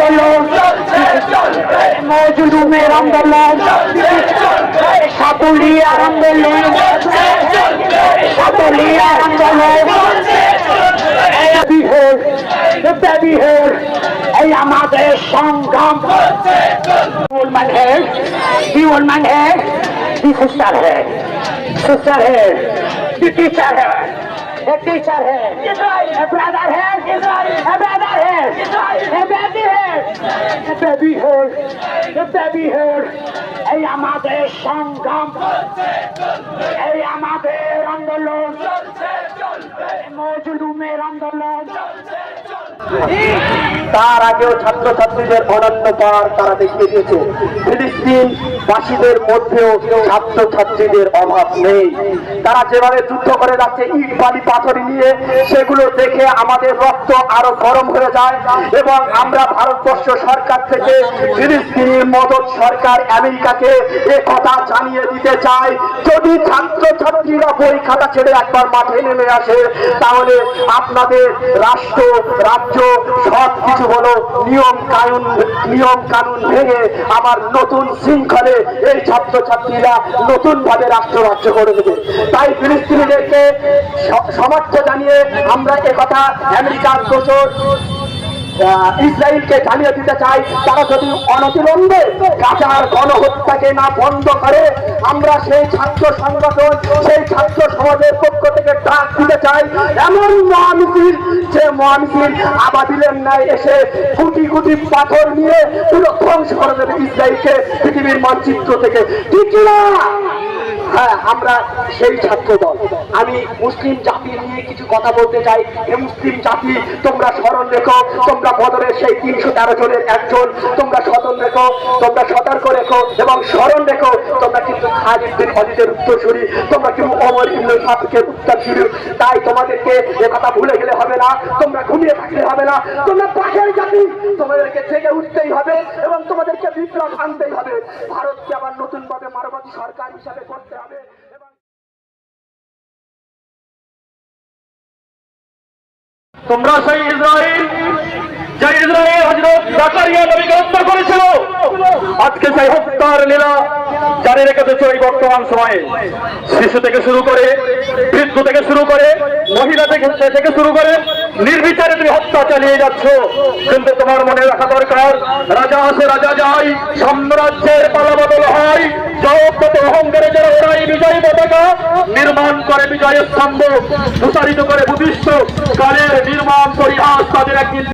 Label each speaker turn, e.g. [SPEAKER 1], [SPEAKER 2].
[SPEAKER 1] আন্দোলন, মজলুমের আন্দোলন, সাতুলিয়ার আন্দোলন, সাতুলিয়ার আন্দোলন, এই আমাদের সংগ্রাম। ওলমান है कि सिस्टर है, सिस्टर है, टीचर है, टीचर है, ब्रदर है, ब्रदर है, बेबी है, बेबी है, बेबी है। এই আমাদের সংগ্রাম, এই আমাদের আন্দোলন, মজলুমের আন্দোলন।
[SPEAKER 2] তার আগেও ছাত্রছাত্রীদের অনন্য পার তারা দেখিয়ে দিয়েছে। ফিলিস্তিন বাসীদের মধ্যেও ছাত্রছাত্রীদের অভাব নেই। তারা যেভাবে যুদ্ধ করে যাচ্ছে ইট বালি পাথর নিয়ে, সেগুলো দেখে আমাদের রক্ত আরো গরম হয়ে যায় এবং আমরা ভারতবর্ষ সরকার থেকে ফিলিস্তিনের মদত সরকার আমেরিকাকে এ কথা জানিয়ে দিতে চাই, যদি ছাত্রছাত্রীরা বই খাতা ছেড়ে একবার মাঠে নেমে আসে তাহলে আপনাদের রাষ্ট্র রাজ্য সব কিছু বলো নিয়ম কানুন ভেঙে আমার নতুন শৃঙ্খলে এই ছাত্রছাত্রীরা নতুন ভাবে রাষ্ট্র রাজ্য করে দেবে। তাই ফিলিস্তিনিদেরকে সমর্থ জানিয়ে আমরা একথা আমেরিকার দোষর ইসরায়েলকে জানিয়ে দিতে চাই, তারা যদি অনতিবিলম্বে গাজার গণহত্যাকে না বন্ধ করে আমরা সেই ছাত্র সংগঠন সেই ছাত্র সমাজের পক্ষ থেকে ডাক দিতে চাই এমন মহামিছিল, যে মহামিছিল আবাবিলের ন্যায় এসে কোটি কোটি পাথর নিয়ে পুরো ধ্বংস করে দেবে ইসরায়েলকে পৃথিবীর মানচিত্র থেকে, ঠিক না? হ্যাঁ, আমরা সেই ছাত্র দল। আমি মুসলিম জাতি নিয়ে কিছু কথা বলতে চাই। এ মুসলিম জাতি তোমরা স্মরণ রেখো, তোমরা বদরের সেই 313 জনের একজন, তোমরা স্মরণ রেখো, তোমরা সতর্ক রেখো এবং স্মরণ রেখো তোমরা কিন্তু খালিদ বিন ওয়ালিদের উত্তরসূরি, তোমরা কিন্তু ওমর ইবনে ফারুকের উত্তরসূরি। তাই তোমাদেরকে এ কথা ভুলে গেলে হবে না, তোমরা ঘুমিয়ে থাকলে হবে না, তোমরা পাশের জাতি, তোমাদেরকে জেগে উঠতেই হবে এবং তোমাদেরকে বিপ্লব আনতেই হবে। ভারতকে আবার নতুন ভাবে মানবতাবাদী সরকার হিসাবে করতে হবে।
[SPEAKER 3] তোমরা সেই ইসরায়েল হযরত জাকারিয়া নবীকে হত্যা করেছিল, আজকে সেই হত্যার লীলা জারি রেখেছ এই বর্তমান সময়ে। শিশু থেকে শুরু করে বৃদ্ধ থেকে শুরু করে মহিলা থেকে শুরু করে নির্বিচারে তুমি হত্যা চালিয়ে যাচ্ছ। কিন্তু তোমার মনে রাখা দরকার, রাজা আসে রাজা যায়, সাম্রাজ্যের পালাবদল হয়, জগৎ অহংকারে যারা ওরাই বিজয়ী পতাকা নির্মাণ করে, বিজয়ের স্তম্ভ প্রসারিত করে ভূমিষ্ঠ কালের নির্মাণ পরিহাস তাদের একদিন